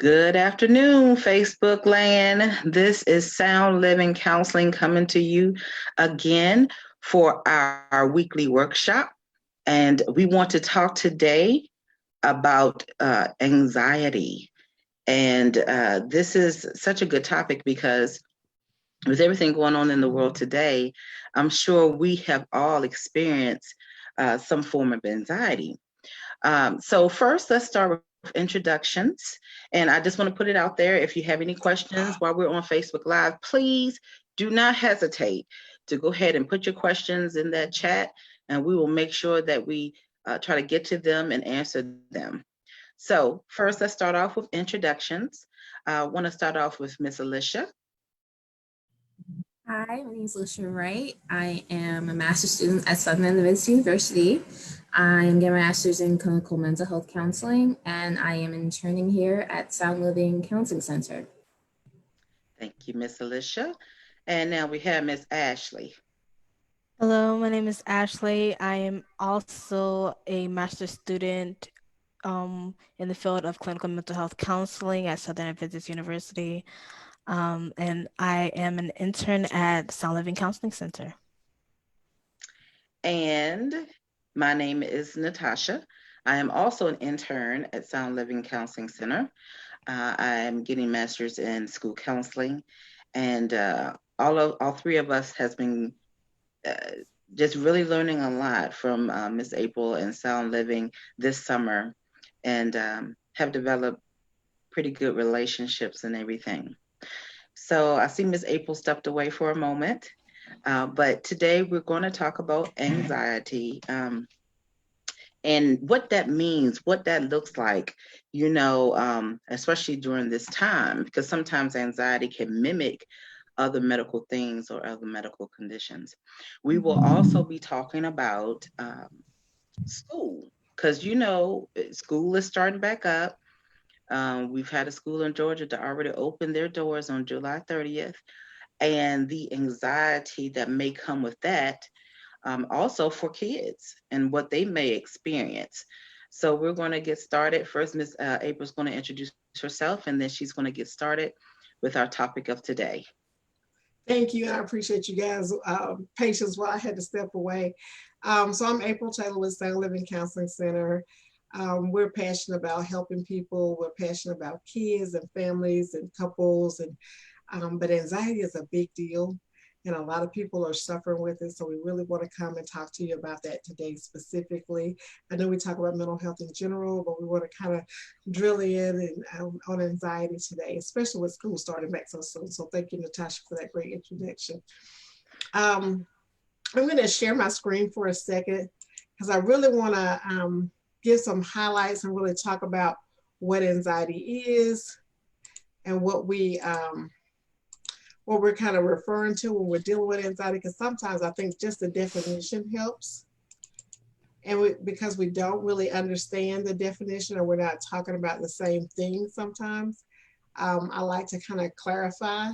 Good afternoon, Facebook land. This is Sound Living Counseling coming to you again for our weekly workshop. And we want to talk today about anxiety. And this is such a good topic because with everything going on in the world today, I'm sure we have all experienced some form of anxiety. So first, let's start with introductions. And I just want to put it out there. If you have any questions while we're on Facebook Live, please do not hesitate to go ahead and put your questions in that chat, and we will make sure that we try to get to them and answer them. So first, let's start off with introductions. I want to start off with Miss Alicia. Hi, my name is Alicia Wright. I am a master's student at Southern Adventist University. I am getting my master's in clinical mental health counseling, and I am interning here at Sound Living Counseling Center. Thank you, Miss Alicia. And now we have Miss Ashley. Hello, my name is Ashley. I am also a master's student in the field of clinical mental health counseling at Southern Adventist University. And I am an intern at Sound Living Counseling Center. And my name is Natasha. I am also an intern at Sound Living Counseling Center. I am getting master's in school counseling, and all three of us has been just really learning a lot from Miss April and Sound Living this summer, and have developed pretty good relationships and everything. So I see Miss April stepped away for a moment, but today we're going to talk about anxiety. And what that means, what that looks like, especially during this time, because sometimes anxiety can mimic other medical things or other medical conditions. We will also be talking about school, because school is starting back up. We've had a school in Georgia that already opened their doors on July 30th, and the anxiety that may come with that, also for kids and what they may experience. So we're going to get started. First, Ms. April's going to introduce herself, and then she's going to get started with our topic of today. Thank you. I appreciate you guys' patience while I had to step away. So I'm April Taylor with Sound Living Counseling Center. We're passionate about helping people. We're passionate about kids and families and couples, but anxiety is a big deal, and a lot of people are suffering with it. So we really want to come and talk to you about that today specifically. I know we talk about mental health in general, but we want to kind of drill in on anxiety today, especially with school starting back so soon. So thank you, Natasha, for that great introduction. I'm going to share my screen for a second because I really want to give some highlights and really talk about what anxiety is and what we're kind of referring to when we're dealing with anxiety, because sometimes I think just the definition helps. And because we don't really understand the definition, or we're not talking about the same thing sometimes, I like to kind of clarify.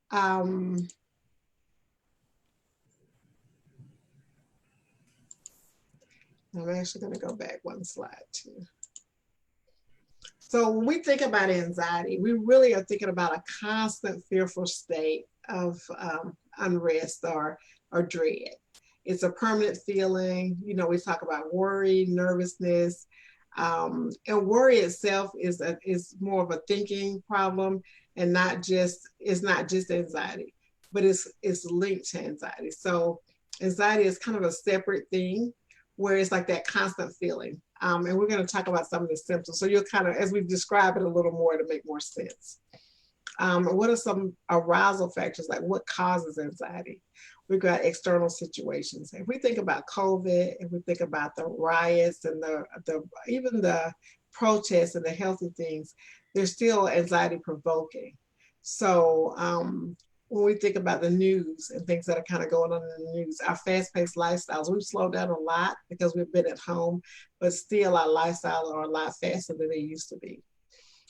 I'm actually going to go back one slide too. So when we think about anxiety, we really are thinking about a constant fearful state of unrest or dread. It's a permanent feeling. You know, we talk about worry, nervousness, and worry itself is more of a thinking problem, and it's not just anxiety, but it's linked to anxiety. So anxiety is kind of a separate thing, where it's like that constant feeling. And we're going to talk about some of the symptoms. So you'll kind of, as we describe it a little more to make more sense. What are some arousal factors? Like what causes anxiety? We've got external situations. If we think about COVID, if we think about the riots and even the protests and the healthy things, they're still anxiety provoking. So when we think about the news and things that are kind of going on in the news, our fast-paced lifestyles, we've slowed down a lot because we've been at home, but still our lifestyles are a lot faster than they used to be.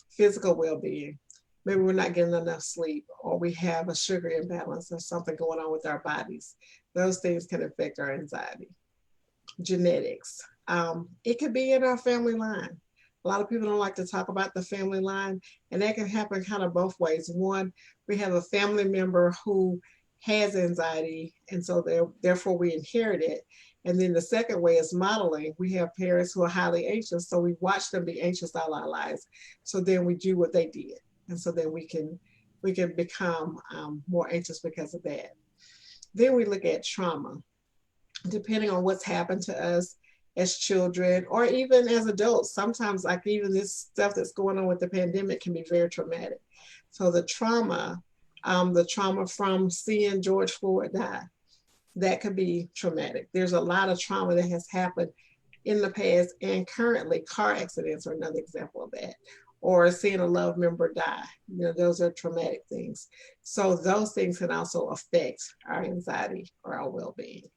Physical well-being. Maybe we're not getting enough sleep, or we have a sugar imbalance or something going on with our bodies. Those things can affect our anxiety. Genetics. It could be in our family line. A lot of people don't like to talk about the family line, and that can happen kind of both ways. One, we have a family member who has anxiety, and so therefore we inherit it. And then the second way is modeling. We have parents who are highly anxious, so we watch them be anxious all our lives. So then we do what they did, and so then we can become more anxious because of that. Then we look at trauma. Depending on what's happened to us as children or even as adults, sometimes like even this stuff that's going on with the pandemic can be very traumatic. So the trauma from seeing George Floyd die, that could be traumatic. There's a lot of trauma that has happened in the past and currently. Car accidents are another example of that, or seeing a loved member die. Those are traumatic things. So those things can also affect our anxiety or our well-being.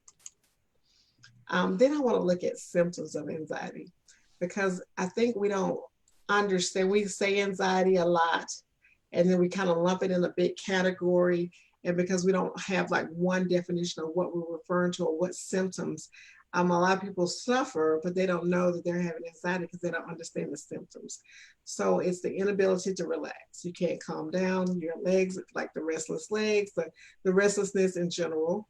Then I want to look at symptoms of anxiety, because I think we don't understand. We say anxiety a lot, and then we kind of lump it in a big category. And because we don't have like one definition of what we're referring to or what symptoms, a lot of people suffer, but they don't know that they're having anxiety because they don't understand the symptoms. So it's the inability to relax. You can't calm down. Your legs, like the restless legs, the restlessness in general.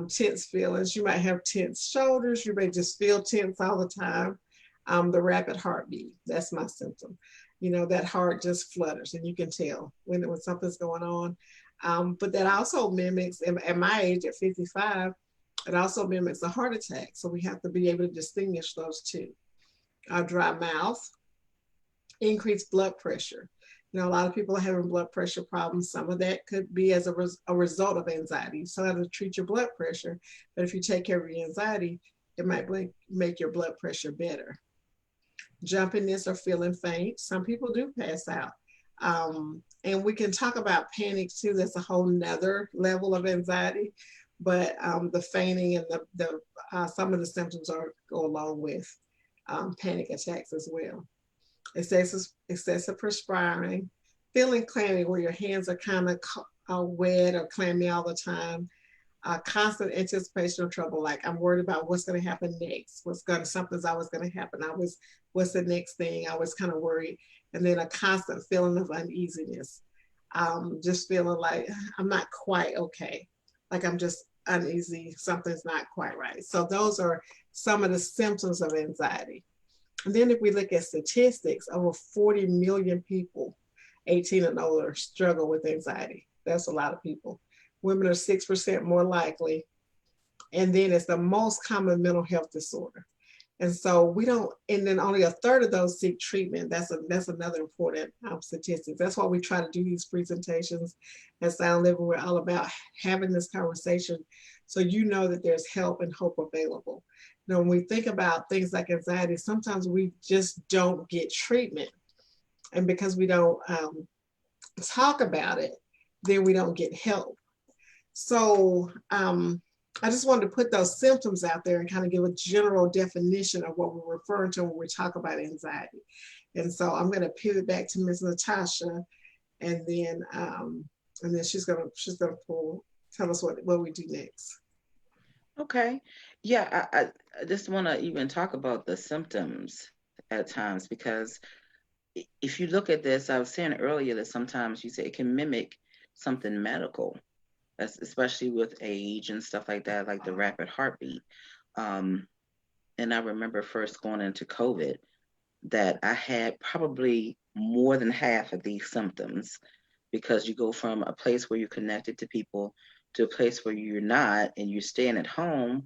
Tense feelings. You might have tense shoulders. You may just feel tense all the time. The rapid heartbeat, that's my symptom. That heart just flutters and you can tell when something's going on. But that also mimics, at my age, at 55, it also mimics a heart attack. So we have to be able to distinguish those two. Dry mouth, increased blood pressure. A lot of people are having blood pressure problems. Some of that could be as a result of anxiety. So how to treat your blood pressure. But if you take care of your anxiety, it might make your blood pressure better. Jumpiness or feeling faint. Some people do pass out. And we can talk about panic too. That's a whole nother level of anxiety. But the fainting and the some of the symptoms go along with panic attacks as well. Excessive perspiring, feeling clammy where your hands are kind of wet or clammy all the time, constant anticipation of trouble, like I'm worried about what's going to happen next, something's always going to happen, what's the next thing, I was kind of worried, and then a constant feeling of uneasiness, just feeling like I'm not quite okay, like I'm just uneasy, something's not quite right. So those are some of the symptoms of anxiety. And then if we look at statistics, over 40 million people 18 and older struggle with anxiety. That's a lot of people. Women are 6% more likely. And then it's the most common mental health disorder. And so and then only a third of those seek treatment. That's another important statistic. That's why we try to do these presentations at Sound Living. We're all about having this conversation so that there's help and hope available. When we think about things like anxiety, sometimes we just don't get treatment. And because we don't talk about it, then we don't get help. So I just wanted to put those symptoms out there and kind of give a general definition of what we're referring to when we talk about anxiety. And so I'm going to pivot back to Ms. Natasha, and then she's going to tell us what we do next. Okay. Yeah, I just want to even talk about the symptoms at times, because if you look at this, I was saying earlier that sometimes you say it can mimic something medical, especially with age and stuff like that, like the rapid heartbeat. And I remember first going into COVID that I had probably more than half of these symptoms, because you go from a place where you're connected to people to a place where you're not, and you're staying at home,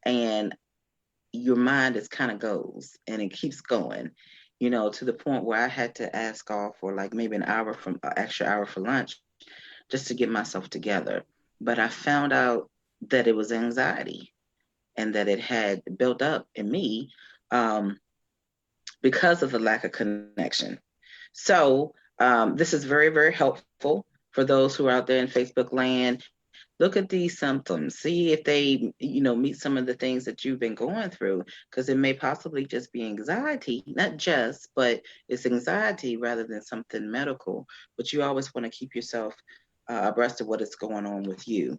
and your mind just kind of goes and it keeps going, to the point where I had to ask off for like maybe an extra hour for lunch just to get myself together. But I found out that it was anxiety and that it had built up in me because of the lack of connection. So this is very, very helpful for those who are out there in Facebook land. Look at these symptoms, see if they, meet some of the things that you've been going through, because it may possibly just be anxiety, not just, but it's anxiety rather than something medical. But you always want to keep yourself abreast of what is going on with you.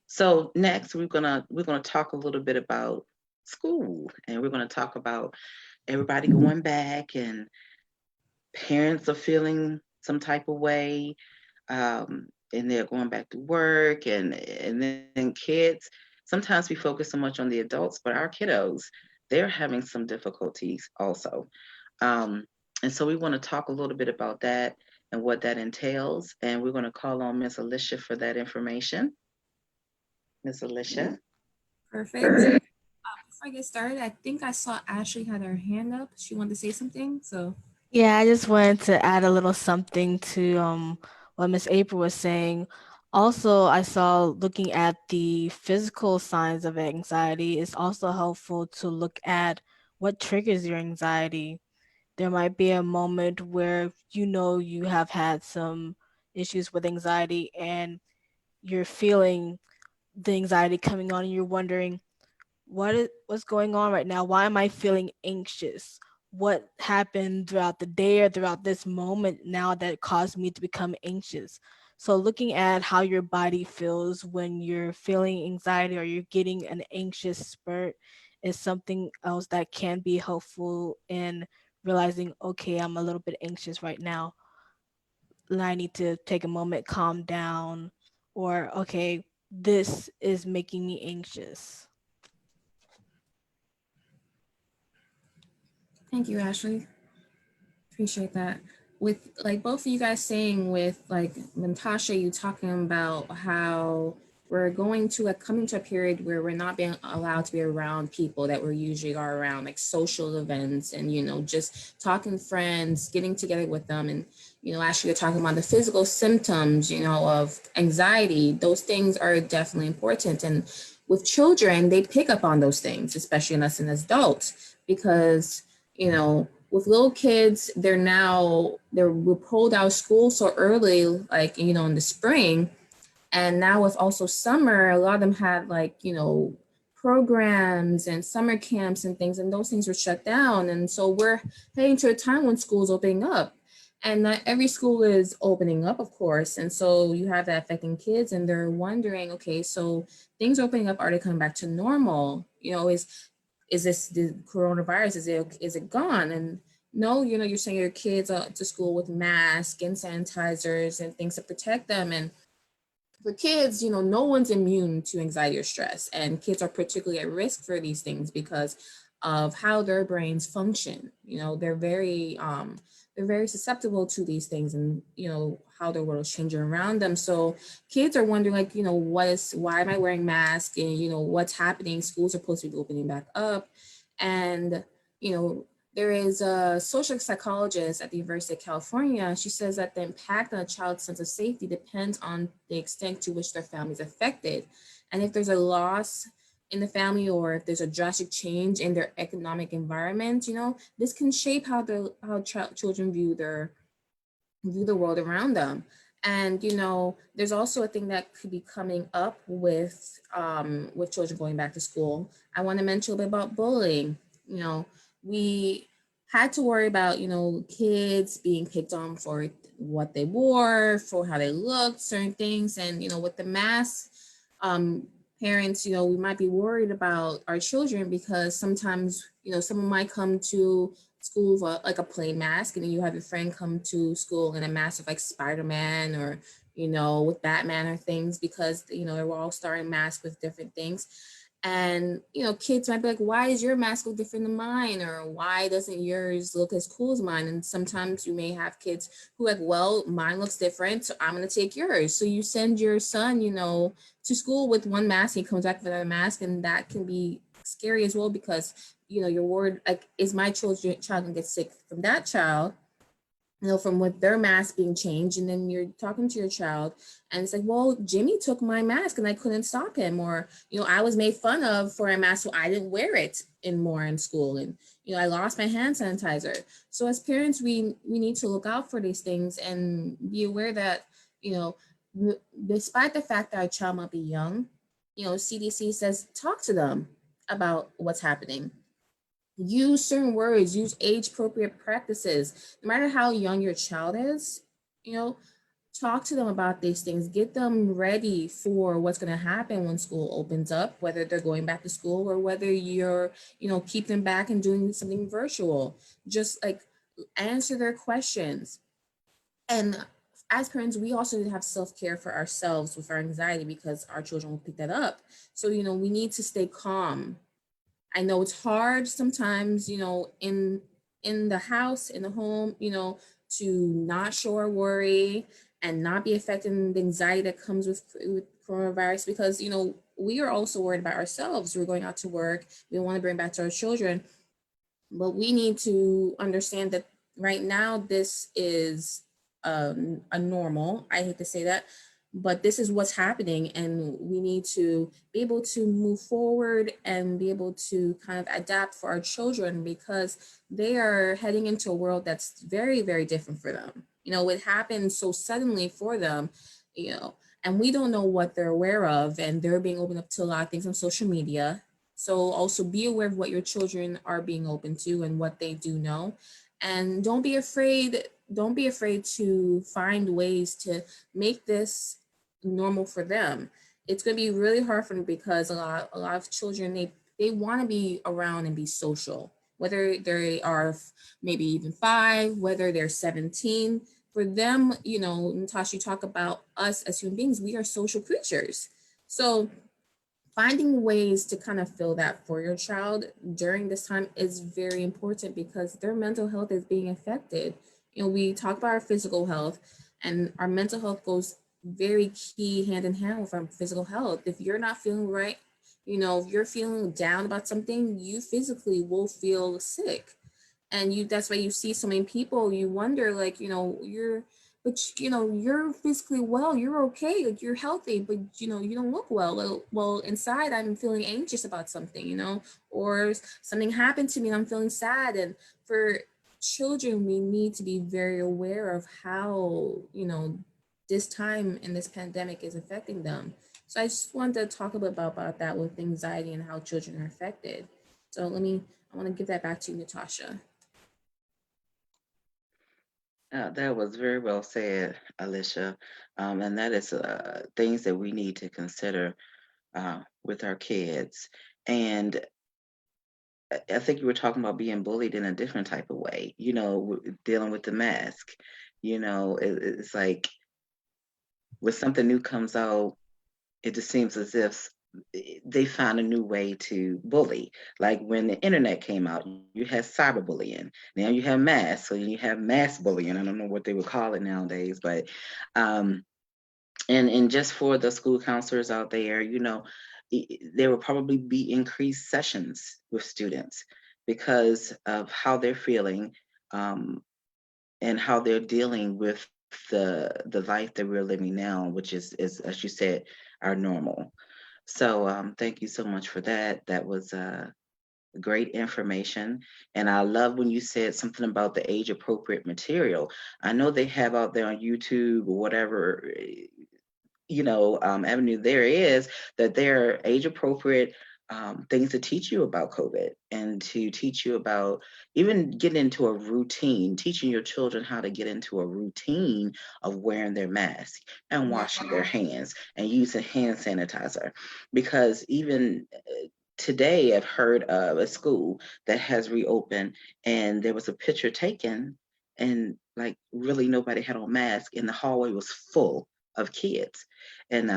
So next, we're gonna talk a little bit about school, and we're gonna talk about everybody going back, and parents are feeling some type of way, and they're going back to work, and then kids. Sometimes we focus so much on the adults, but our kiddos, they're having some difficulties also. Um, and so we want to talk a little bit about that and what that entails. And we're going to call on Miss Alicia for that information. Miss Alicia. Perfect. Before I get started, I think I saw Ashley had her hand up. She wanted to say something. So Yeah, I just wanted to add a little something to what Miss April was saying. Also, I saw looking at the physical signs of anxiety, it's also helpful to look at what triggers your anxiety. There might be a moment where you know you have had some issues with anxiety and you're feeling the anxiety coming on and you're wondering, what's going on right now? Why am I feeling anxious? What happened throughout the day or throughout this moment now that caused me to become anxious? So looking at how your body feels when you're feeling anxiety or you're getting an anxious spurt is something else that can be helpful in realizing, okay, I'm a little bit anxious right now. I need to take a moment, calm down, or okay, this is making me anxious. thank you, Ashley. Appreciate that. With like both of you guys saying, with like Natasha, you talking about how we're going to coming to a period where we're not being allowed to be around people that we usually are around, like social events, and just talking to friends, getting together with them. And Ashley, you're talking about the physical symptoms of anxiety. Those things are definitely important, and with children, they pick up on those things, especially in us as adults, because with little kids, we're pulled out of school so early, like in the spring. And now with also summer, a lot of them had like programs and summer camps and things, and those things were shut down. And so we're heading to a time when school's opening up, and not every school is opening up, of course. And so you have that affecting kids, and they're wondering, okay, so things are opening up, are they coming back to normal? Is this the coronavirus? Is it gone? And no, you're sending your kids to school with masks and sanitizers and things to protect them. And for kids, no one's immune to anxiety or stress, and kids are particularly at risk for these things because of how their brains function. They're very susceptible to these things, and how their world is changing around them. So kids are wondering, like, why am I wearing masks, and what's happening? Schools are supposed to be opening back up, and there is a social psychologist at the University of California. She says that the impact on a child's sense of safety depends on the extent to which their family is affected. And if there's a loss in the family, or if there's a drastic change in their economic environment, this can shape how children view the world around them. And there's also a thing that could be coming up with children going back to school. I want to mention a bit about bullying. We had to worry about kids being picked on for what they wore, for how they looked, certain things. And with the mask, parents, we might be worried about our children, because sometimes someone might come to school with like a plain mask, and then you have your friend come to school in a mask of like Spider-Man, or with Batman or things, because they were all starting masks with different things. And kids might be like, why is your mask look different than mine, or why doesn't yours look as cool as mine? And sometimes you may have kids who like, well, mine looks different, so I'm going to take yours. So you send your son to school with one mask, he comes back with another mask, and that can be scary as well, because you're worried, like, is my child gonna get sick from that child, from with their mask being changed. And then you're talking to your child, and it's like, well, Jimmy took my mask and I couldn't stop him, or I was made fun of for a mask, so I didn't wear it anymore in school, and I lost my hand sanitizer. So as parents, we need to look out for these things and be aware that despite the fact that our child might be young, CDC says talk to them about what's happening. Use certain words, use age appropriate practices. No matter how young your child is, you know, talk to them about these things, get them ready for what's going to happen when school opens up, whether they're going back to school or whether you're, keep them back and doing something virtual. Just like answer their questions. And as parents, we also need to have self-care for ourselves with our anxiety because our children will pick that up. So, we need to stay calm. I know it's hard sometimes, in the house, in the home, to not show our worry and not be affected in the anxiety that comes with coronavirus because, we are also worried about ourselves. We're going out to work. We want to bring back to our children. But we need to understand that right now, this is a normal. I hate to say that, but this is what's happening, and we need to be able to move forward and be able to kind of adapt for our children because they are heading into a world that's very, very different for them. It happened so suddenly for them, and we don't know what they're aware of, and they're being opened up to a lot of things on social media. So also be aware of what your children are being open to and what they do know. And don't be afraid to find ways to make this normal for them. It's going to be really hard for them because a lot of children, they want to be around and be social, whether they are maybe even 5, whether they're 17. For them, Natasha, you talk about us as human beings, we are social creatures. So finding ways to kind of fill that for your child during this time is very important because their mental health is being affected. We talk about our physical health, and our mental health goes very key hand in hand with our physical health. If you're not feeling right, if you're feeling down about something, you physically will feel sick. And that's why you see so many people, you wonder, like, you're physically well, you're okay, like you're healthy, but you don't look well, inside I'm feeling anxious about something, or something happened to me and I'm feeling sad. And for children, we need to be very aware of how this time in this pandemic is affecting them. So I just wanted to talk a bit about that with anxiety and how children are affected. So I want to give that back to you, Natasha. That was very well said, Alicia. And that is things that we need to consider with our kids. And I think you were talking about being bullied in a different type of way, dealing with the mask. It's like when something new comes out, it just seems as if they found a new way to bully. Like when the internet came out, you had cyberbullying. Now you have mass, so you have mass bullying. I don't know what they would call it nowadays, but and just for the school counselors out there, there will probably be increased sessions with students because of how they're feeling and how they're dealing with the life that we're living now, which is as you said, our normal. So thank you so much for that. That was great information. And I love when you said something about the age appropriate material. I know they have out there on YouTube or whatever, avenue there is, that there are age appropriate things to teach you about COVID and to teach you about even getting into a routine, teaching your children how to get into a routine of wearing their mask and washing their hands and using hand sanitizer. Because even today, I've heard of a school that has reopened and there was a picture taken and like really nobody had on mask and the hallway was full of kids. And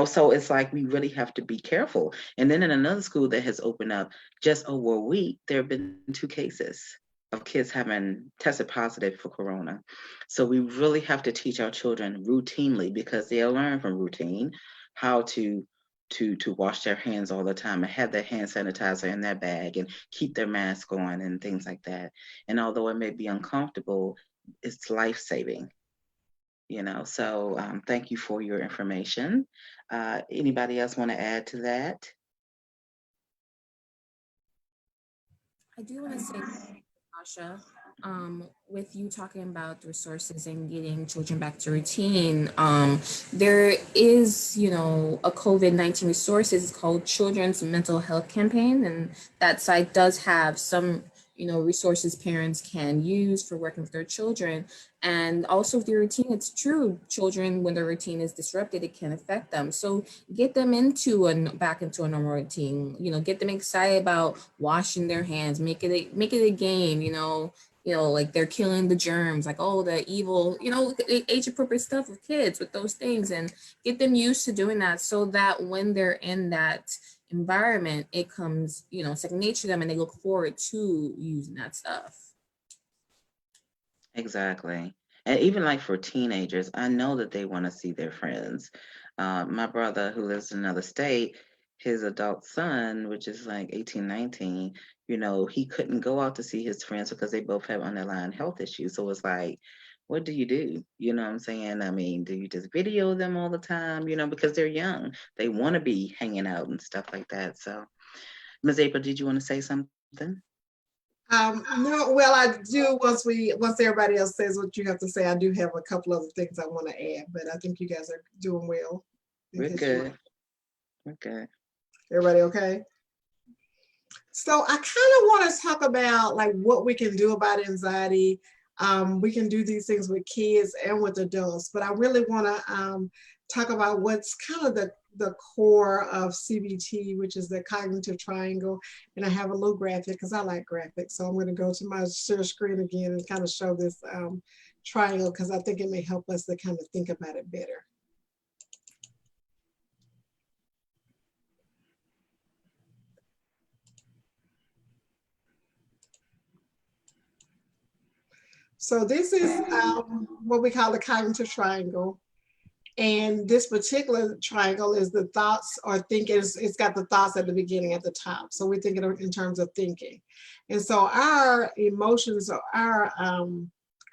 so it's like we really have to be careful. And then in another school that has opened up just over a week, there have been 2 cases of kids having tested positive for corona. So we really have to teach our children routinely because they'll learn from routine how to wash their hands all the time and have their hand sanitizer in their bag and keep their mask on and things like that. And although it may be uncomfortable, it's life-saving. So thank you for your information. Anybody else want to add to that? I do want to say, Tasha, with you talking about resources and getting children back to routine, there is, a COVID-19 resources called Children's Mental Health Campaign, and that site does have some resources parents can use for working with their children. And also with your routine, it's true. Children, when their routine is disrupted, it can affect them. So get them back into a normal routine. Get them excited about washing their hands. Make it a game. Like they're killing the germs, like, oh, the evil, age appropriate stuff with kids with those things, and get them used to doing that so that when they're in that environment, it comes, second nature to them and they look forward to using that stuff. Exactly. And even like for teenagers, I know that they want to see their friends. My brother, who lives in another state, his adult son, which is like 18, 19, he couldn't go out to see his friends because they both have underlying health issues. So it's like, what do you do? You know what I'm saying? I mean, do you just video them all the time? Because they're young. They want to be hanging out and stuff like that. So, Ms. April, did you want to say something? No, well, I do once everybody else says what you have to say, I do have a couple other things I want to add, but I think you guys are doing well. We're good. We're good. Everybody okay? So I kind of want to talk about like what we can do about anxiety. We can do these things with kids and with adults, but I really want to talk about what's kind of the core of CBT, which is the cognitive triangle. And I have a little graphic because I like graphics. So I'm going to go to my share screen again and kind of show this triangle because I think it may help us to kind of think about it better. So this is what we call the cognitive triangle. And this particular triangle is the thoughts or thinking. It's got the thoughts at the beginning at the top. So we're thinking in terms of thinking. And so our emotions or our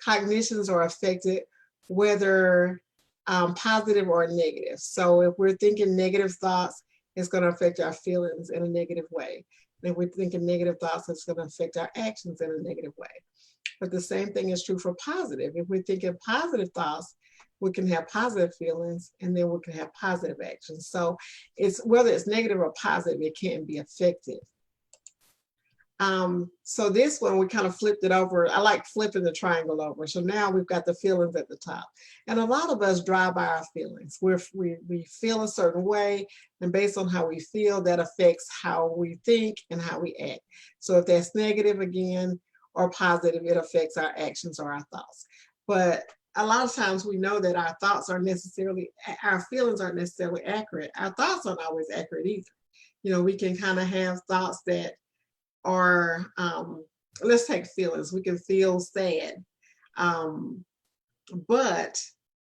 cognitions are affected whether positive or negative. So if we're thinking negative thoughts, it's going to affect our feelings in a negative way. And if we're thinking negative thoughts, it's going to affect our actions in a negative way. But the same thing is true for positive. If we're thinking positive thoughts, we can have positive feelings and then we can have positive actions. So it's whether it's negative or positive, it can be affected. So this one, we kind of flipped it over. I like flipping the triangle over. So now we've got the feelings at the top. And a lot of us drive by our feelings. We feel a certain way, and based on how we feel, that affects how we think and how we act. So if that's negative again or positive, it affects our actions or our thoughts. But a lot of times we know that our feelings aren't necessarily accurate. Our thoughts aren't always accurate either. We can kind of have thoughts that are, let's take feelings. We can feel sad. But,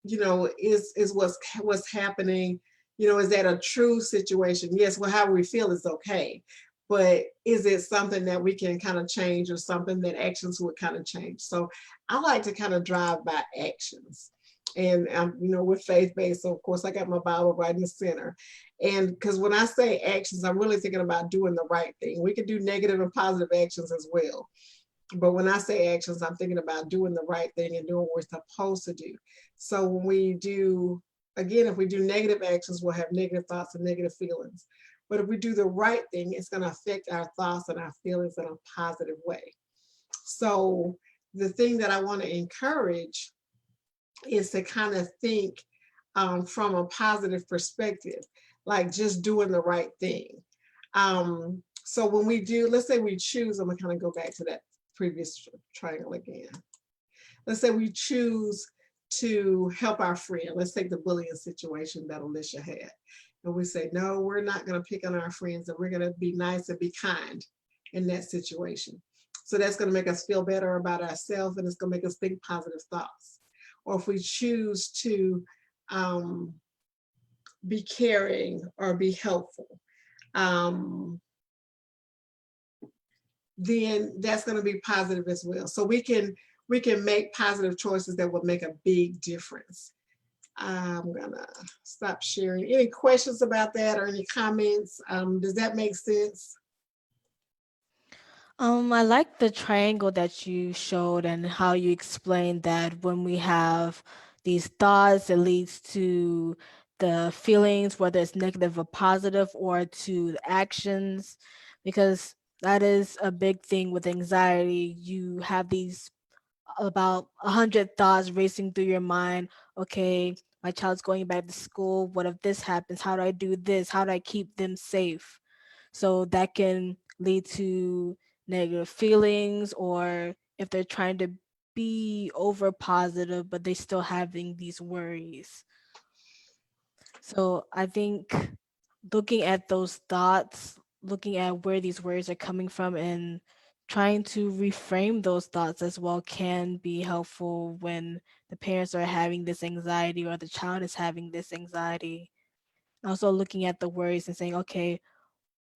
is what's happening, is that a true situation? Yes, well, how we feel is okay. But is it something that we can kind of change or something that actions would kind of change? So I like to kind of drive by actions. And, we're faith-based. So, of course, I got my Bible right in the center. And because when I say actions, I'm really thinking about doing the right thing. We can do negative and positive actions as well. But when I say actions, I'm thinking about doing the right thing and doing what we're supposed to do. So when we do, again, if we do negative actions, we'll have negative thoughts and negative feelings. But if we do the right thing, it's going to affect our thoughts and our feelings in a positive way. So the thing that I want to encourage is to kind of think from a positive perspective, like just doing the right thing. So when we do, let's say we choose, I'm going to kind of go back to that previous triangle again. Let's say we choose to help our friend. Let's take the bullying situation that Alicia had. And we say, no, we're not going to pick on our friends, and we're going to be nice and be kind in that situation. So that's going to make us feel better about ourselves, and it's going to make us think positive thoughts. Or if we choose to be caring or be helpful, then that's going to be positive as well. So we can make positive choices that will make a big difference. I'm gonna stop sharing. Any questions about that or any comments? Does that make sense? I like the triangle that you showed and how you explained that when we have these thoughts, it leads to the feelings, whether it's negative or positive, or to the actions. Because that is a big thing with anxiety. You have these about 100 thoughts racing through your mind. Okay, my child's going back to school. What if this happens? How do I do this? How do I keep them safe? So that can lead to negative feelings, or if they're trying to be over positive, but they still having these worries. So I think looking at those thoughts, looking at where these words are coming from, and trying to reframe those thoughts as well can be helpful when the parents are having this anxiety or the child is having this anxiety. Also looking at the worries and saying, okay,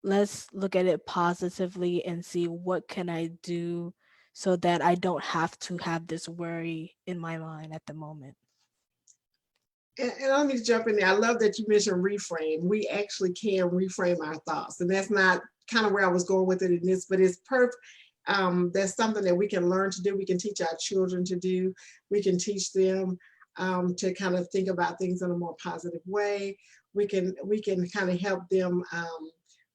let's look at it positively and see what can I do so that I don't have to have this worry in my mind at the moment. And let me jump in there. I love that you mentioned reframe. We actually can reframe our thoughts, and that's not kind of where I was going with it in this, but it's perfect. That's something that we can learn to do. We can teach our children to do. We can teach them to kind of think about things in a more positive way. We can kind of help them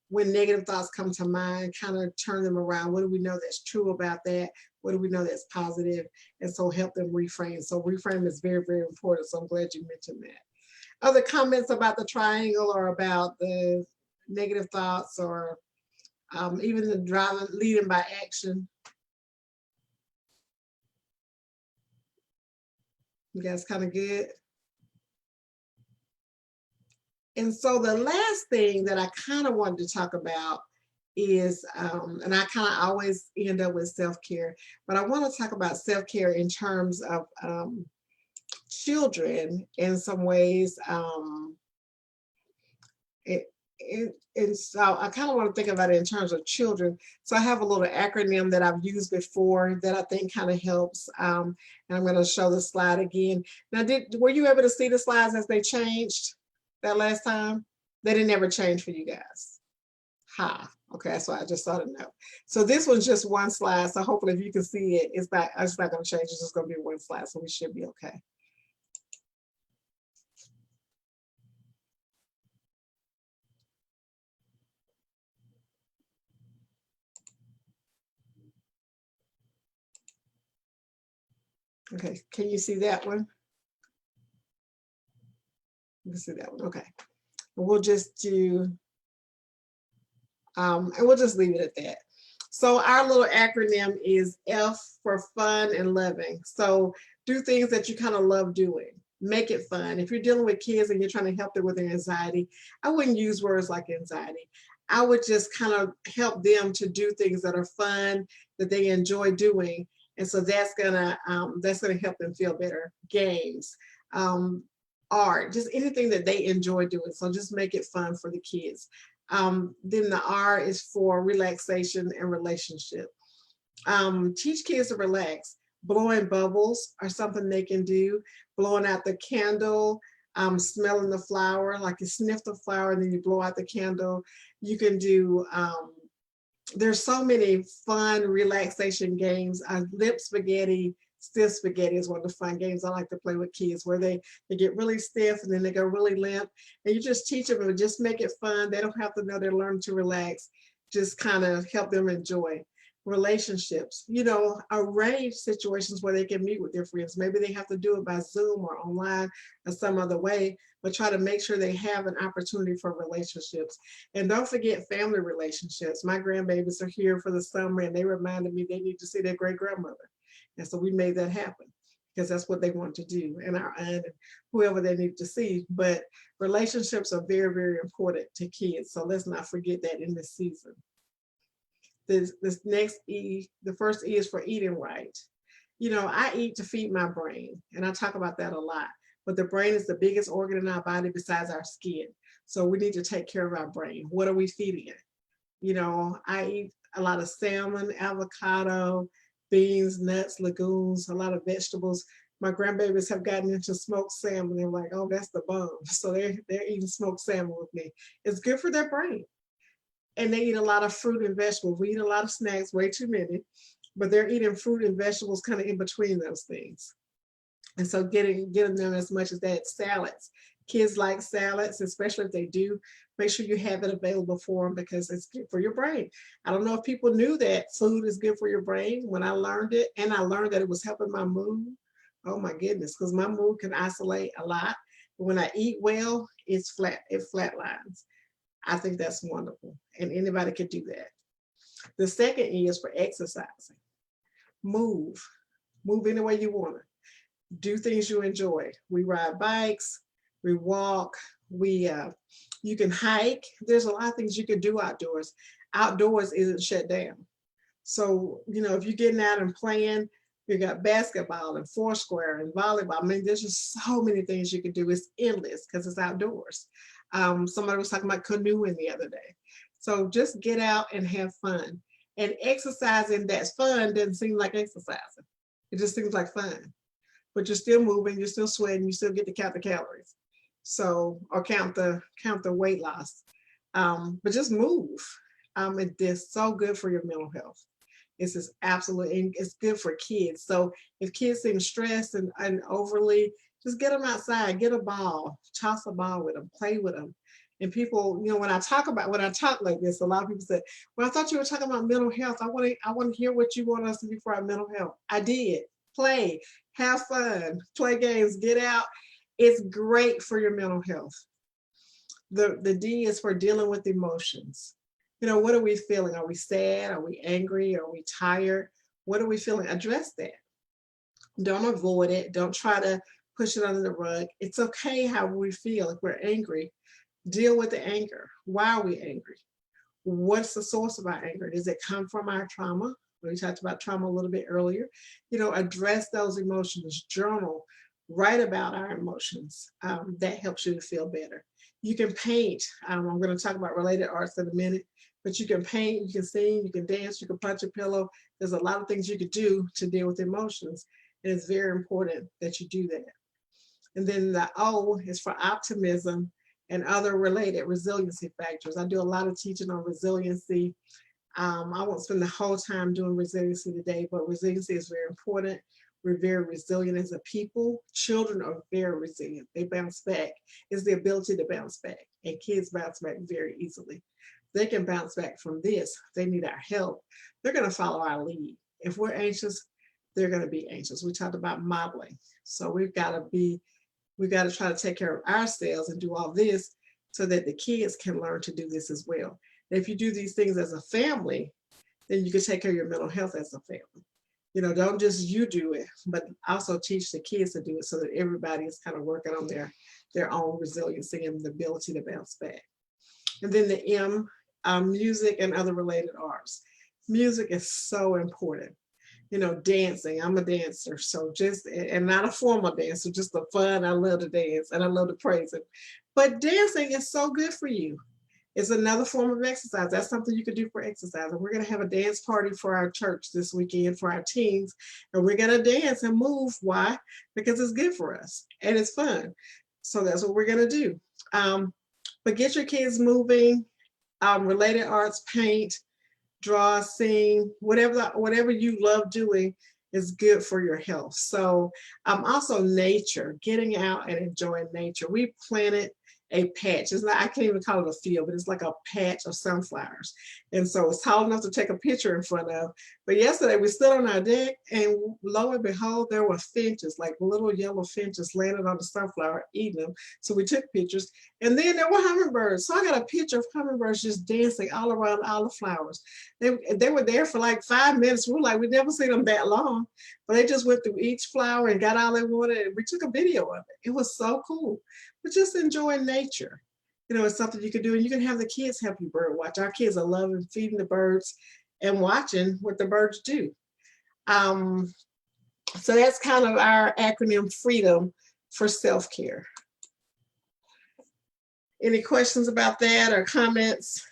when negative thoughts come to mind, kind of turn them around. What do we know that's true about that? What do we know that's positive? And so help them reframe. So reframe is very, very important. So I'm glad you mentioned that. Other comments about the triangle or about the negative thoughts or even the driving, leading by action? You guys kind of good? And so the last thing that I kind of wanted to talk about is, and I kind of always end up with self-care, but I want to talk about self-care in terms of children in some ways. And so I kind of want to think about it in terms of children. So I have a little acronym that I've used before that I think kind of helps. And I'm going to show the slide again. Now, were you able to see the slides as they changed that last time? They didn't ever change for you guys. Okay, that's why I just thought of no. So this one's just one slide. So hopefully if you can see it, it's not going to change. It's just going to be one slide. So we should be okay. Okay, can you see that one? You can see that one, okay. And we'll just do, and we'll just leave it at that. So our little acronym is F for fun and loving. So do things that you kind of love doing. Make it fun. If you're dealing with kids and you're trying to help them with their anxiety, I wouldn't use words like anxiety. I would just kind of help them to do things that are fun, that they enjoy doing. And so that's gonna help them feel better. Games, art, just anything that they enjoy doing. So just make it fun for the kids. Then the R is for relaxation and relationship. Teach kids to relax. Blowing bubbles are something they can do. Blowing out the candle, smelling the flower, like you sniff the flower and then you blow out the candle. You can do, there's so many fun relaxation games. Lip spaghetti, stiff spaghetti is one of the fun games I like to play with kids, where they get really stiff and then they go really limp. And you just teach them and just make it fun. They don't have to know they're learning to relax. Just kind of help them enjoy. Relationships, arrange situations where they can meet with their friends. Maybe they have to do it by Zoom or online or some other way, but try to make sure they have an opportunity for relationships. And don't forget family relationships. My grandbabies are here for the summer and they reminded me they need to see their great grandmother. And so we made that happen because that's what they want to do, and our aunt and whoever they need to see. But relationships are very, very important to kids. So let's not forget that in this season. This next E, the first E is for eating right. I eat to feed my brain, and I talk about that a lot. But the brain is the biggest organ in our body besides our skin. So we need to take care of our brain. What are we feeding it? I eat a lot of salmon, avocado, beans, nuts, legumes, a lot of vegetables. My grandbabies have gotten into smoked salmon. They're like, oh, that's the bomb. So they're eating smoked salmon with me. It's good for their brain. And they eat a lot of fruit and vegetables. We eat a lot of snacks, way too many, but they're eating fruit and vegetables kind of in between those things. And so getting them as much as that, salads, Kids like salads, especially if they do. Make sure you have it available for them because it's good for your brain. I don't know if people knew that food is good for your brain when I learned it, and I learned that it was helping my mood. Oh my goodness, because my mood can isolate a lot. But when I eat well, it's flat, it flatlines. I think that's wonderful, and anybody can do that. The second E is for exercising. Move, move any way you want to. Do things you enjoy. We ride bikes, we walk, you can hike. There's a lot of things you can do outdoors. Outdoors isn't shut down. So, if you're getting out and playing, you got basketball and foursquare and volleyball. I mean, there's just so many things you can do. It's endless because it's outdoors. Somebody was talking about canoeing the other day. So just get out and have fun. And exercising that's fun doesn't seem like exercising. It just seems like fun. But you're still moving, you're still sweating, you still get to count the calories. So, or count the weight loss. But just move. It's so good for your mental health. It's just absolutely, it's good for kids. So if kids seem stressed and overly, just get them outside, get a ball, toss a ball with them, play with them. And people, when I talk like this, a lot of people say, well, I thought you were talking about mental health. I want to hear what you want us to do for our mental health. I did. Play, have fun, play games, get out. It's great for your mental health. The D is for dealing with emotions. What are we feeling? Are we sad? Are we angry? Are we tired? What are we feeling? Address that. Don't avoid it. Don't try to push it under the rug. It's okay how we feel. If we're angry, deal with the anger. Why are we angry? What's the source of our anger? Does it come from our trauma? We talked about trauma a little bit earlier. Address those emotions, journal, write about our emotions. That helps you to feel better. You can paint. I'm going to talk about related arts in a minute, but you can paint, you can sing, you can dance, you can punch a pillow. There's a lot of things you could do to deal with emotions. And it's very important that you do that. And then the O is for optimism and other related resiliency factors. I do a lot of teaching on resiliency. I won't spend the whole time doing resiliency today, but resiliency is very important. We're very resilient as a people. Children are very resilient. They bounce back. It's the ability to bounce back, and kids bounce back very easily. They can bounce back from this. They need our help. They're going to follow our lead. If we're anxious, they're going to be anxious. We talked about modeling. So we've got to try to take care of ourselves and do all this so that the kids can learn to do this as well. And if you do these things as a family, then you can take care of your mental health as a family. Don't just you do it, but also teach the kids to do it so that everybody is kind of working on their own resiliency and the ability to bounce back. And then the M, music and other related arts. Music is so important. Dancing. I'm a dancer, so and not a formal dancer, just the fun. I love to dance and I love to praise it. But dancing is so good for you. It's another form of exercise. That's something you could do for exercise. And we're going to have a dance party for our church this weekend for our teens. And we're going to dance and move. Why? Because it's good for us and it's fun. So that's what we're going to do. But get your kids moving. Related arts, paint, draw, sing, whatever you love doing is good for your health. So also nature, getting out and enjoying nature. We planted a patch. It's not, I can't even call it a field, but it's like a patch of sunflowers. And so it's tall enough to take a picture in front of. But yesterday we stood on our deck and lo and behold, there were finches, like little yellow finches landed on the sunflower eating them. So we took pictures. And then there were hummingbirds. So I got a picture of hummingbirds just dancing all around all the flowers. They were there for like 5 minutes. We were like, we never seen them that long. But they just went through each flower and got all they wanted. And we took a video of it. It was so cool. But just enjoying nature. It's something you can do. And you can have the kids help you bird watch. Our kids are loving feeding the birds and watching what the birds do. So that's kind of our acronym FREEDOM for self-care. Any questions about that or comments?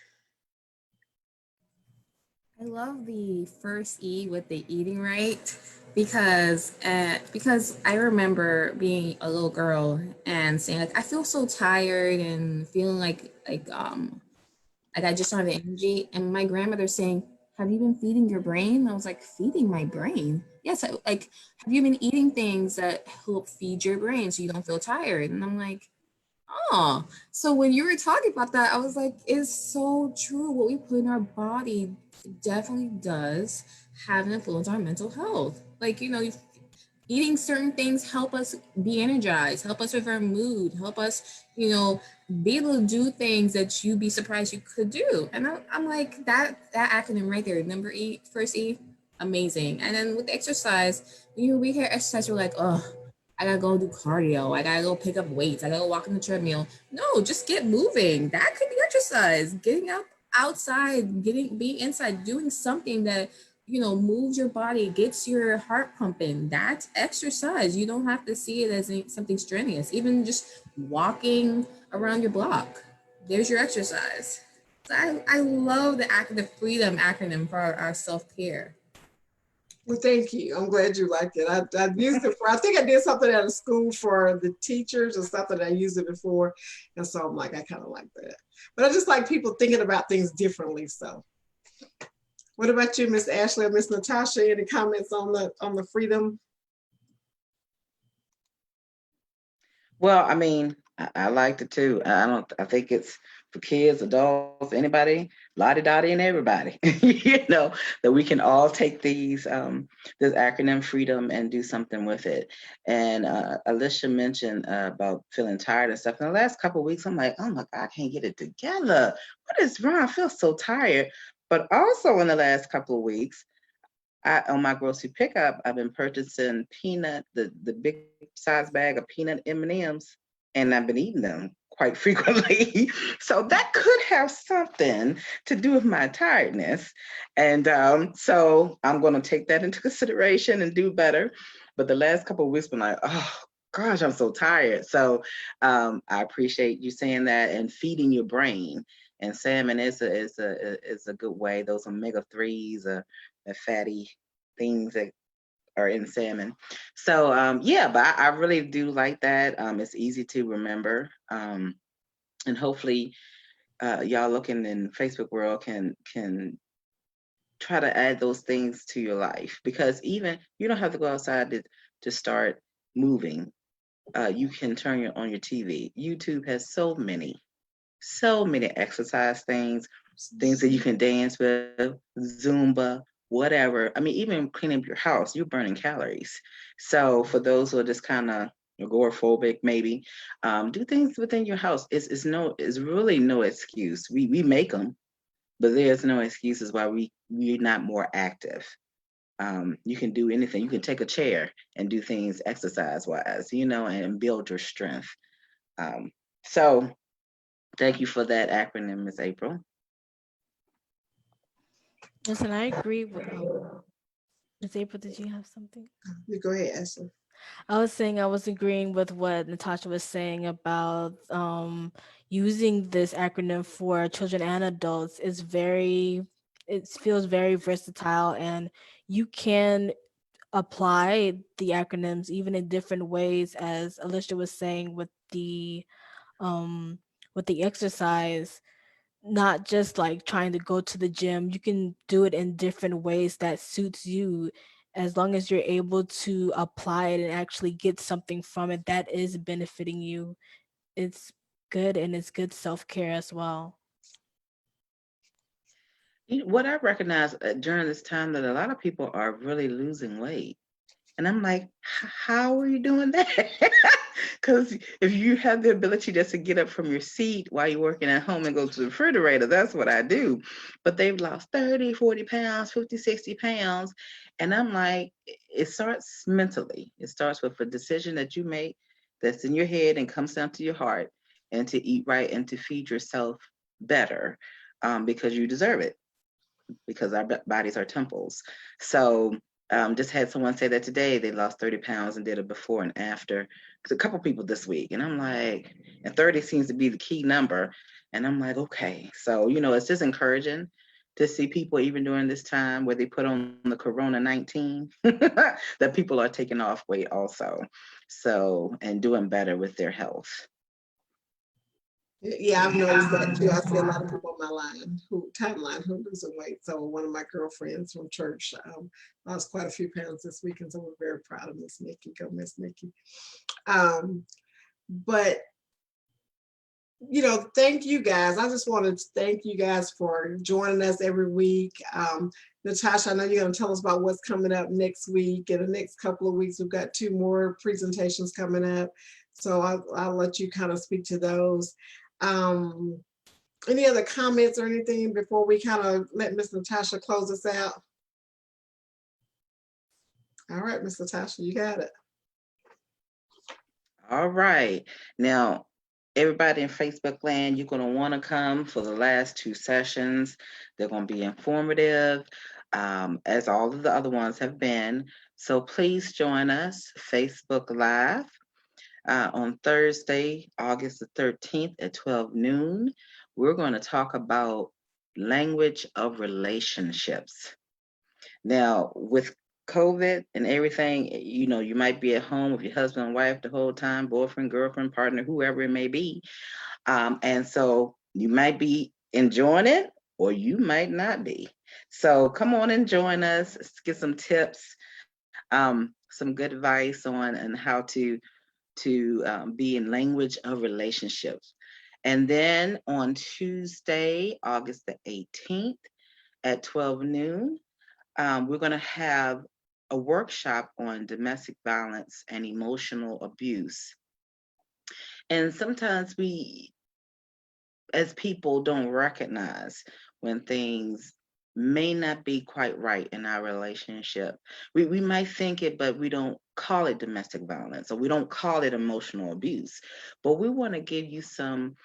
I love the first E with the eating right because I remember being a little girl and saying like I feel so tired and feeling like I just don't have the energy, and my grandmother saying, have you been feeding your brain? I was like, feeding my brain? Yes. Like, have you been eating things that help feed your brain so you don't feel tired? And I'm like, Oh, so when you were talking about that, I was like, it's so true. What we put in our body definitely does have an influence on our mental health. Like, eating certain things help us be energized, help us with our mood, help us, be able to do things that you'd be surprised you could do. And I'm like, that acronym right there, number E, first E, amazing. And then with exercise, we hear exercise, we're like, oh, I gotta go do cardio. I gotta go pick up weights. I gotta walk on the treadmill. No, just get moving. That could be exercise. Getting up outside, being inside, doing something that moves your body, gets your heart pumping. That's exercise. You don't have to see it as something strenuous. Even just walking around your block, there's your exercise. So I love the freedom acronym for our self-care. Well, thank you. I'm glad you liked it. I've used it for, I think I did something at a school for the teachers or something. I used it before. And so I'm like, I kind of like that. But I just like people thinking about things differently. So what about you, Miss Ashley or Miss Natasha? Any comments on the freedom? Well, I mean, I liked it too. I think it's for kids, adults, anybody, lottie dottie and everybody, that we can all take this acronym freedom and do something with it. And Alicia mentioned about feeling tired and stuff. In the last couple of weeks, I'm like, oh my God, I can't get it together. What is wrong? I feel so tired. But also in the last couple of weeks, on my grocery pickup, I've been purchasing the big size bag of peanut M&Ms, and I've been eating them quite frequently. So that could have something to do with my tiredness. And so I'm going to take that into consideration and do better. But the last couple of weeks been like, oh gosh, I'm so tired. So I appreciate you saying that and feeding your brain. And salmon is a good way. Those omega-3s the fatty things that are in salmon. So yeah, but I really do like that. It's easy to remember. And hopefully y'all looking in Facebook world can try to add those things to your life, because even you don't have to go outside to start moving. You can turn on your TV. YouTube has so many exercise things that you can dance with, Zumba, whatever. I mean, even cleaning up your house, you're burning calories. So for those who are just kind of agoraphobic, maybe do things within your house. It's really no excuse. We make them, but there's no excuses why we're not more active. You can do anything. You can take a chair and do things exercise wise, and build your strength. So thank you for that acronym, Ms. April. Listen, I agree with Ms. April, did you have something? You go ahead, Ashley. I was saying I was agreeing with what Natasha was saying about using this acronym for children and adults. It feels very versatile, and you can apply the acronyms even in different ways, as Alicia was saying with the exercise, not just like trying to go to the gym. You can do it in different ways that suits you, as long as you're able to apply it and actually get something from it that is benefiting you. It's good, and it's good self-care as well. What I recognize during this time that a lot of people are really losing weight. And I'm like, how are you doing that? Because if you have the ability just to get up from your seat while you're working at home and go to the refrigerator, that's what I do. But they've lost 30, 40 pounds, 50, 60 pounds. And I'm like, it starts mentally. It starts with a decision that you make that's in your head and comes down to your heart, and to eat right and to feed yourself better, because you deserve it, because our bodies are temples. So just had someone say that today they lost 30 pounds and did a before and after. Because a couple people this week, and I'm like, and 30 seems to be the key number. And I'm like, okay. So, it's just encouraging to see people even during this time where they put on the Corona 19, that people are taking off weight also. So, and doing better with their health. Yeah, I've noticed that too. I see a lot of people on my timeline who losing weight. So one of my girlfriends from church lost quite a few pounds this week, and so we're very proud of Miss Nikki. Go Miss Nikki. But thank you guys. I just wanted to thank you guys for joining us every week. Natasha, I know you're going to tell us about what's coming up next week. In the next couple of weeks, we've got 2 more presentations coming up. So I'll let you kind of speak to those. Any other comments or anything before we kind of let Miss Natasha close us out? All right, Miss Natasha, you got it. All right. Now, everybody in Facebook land, you're going to want to come for the last 2 sessions. They're going to be informative, as all of the other ones have been. So please join us Facebook Live on Thursday, August the 13th at 12 noon. We're going to talk about language of relationships. Now, with COVID and everything, you might be at home with your husband and wife the whole time, boyfriend, girlfriend, partner, whoever it may be. And so you might be enjoying it or you might not be. So come on and join us, get some tips, some good advice on and how to be in language of relationships. And then on Tuesday, August the 18th at 12 noon, we're going to have a workshop on domestic violence and emotional abuse. And sometimes we, as people, don't recognize when things may not be quite right in our relationship. We might think it, but we don't call it domestic violence or we don't call it emotional abuse. But we want to give you some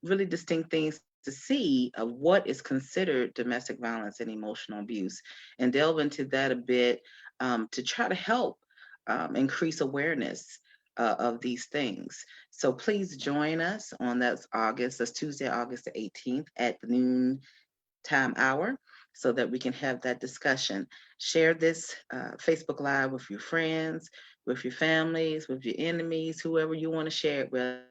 really distinct things to see of what is considered domestic violence and emotional abuse and delve into that a bit to try to help increase awareness of these things. So please join us on that's Tuesday, August the 18th at the noon time hour so that we can have that discussion. Share this Facebook Live with your friends, with your families, with your enemies, whoever you want to share it with,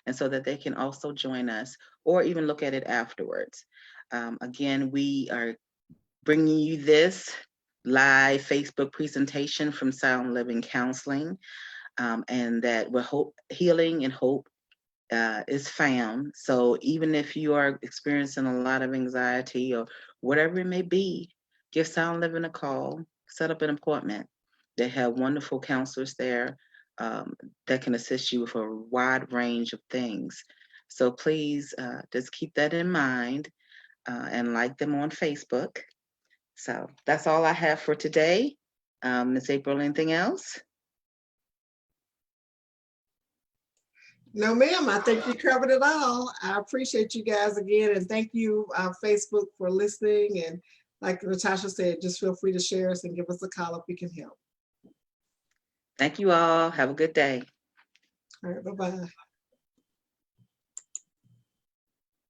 and so that they can also join us or even look at it afterwards. Again, we are bringing you this live Facebook presentation from Sound Living Counseling, and that we're healing and hope is found. So even if you are experiencing a lot of anxiety or whatever it may be, give Sound Living a call, set up an appointment. They have wonderful counselors there that can assist you with a wide range of things. So please just keep that in mind and like them on Facebook. So that's all I have for today. Ms. April, anything else? No, ma'am, I think you covered it all. I appreciate you guys again, and thank you, Facebook, for listening. And like Natasha said, just feel free to share us and give us a call if we can help. Thank you all. Have a good day. All right, bye-bye.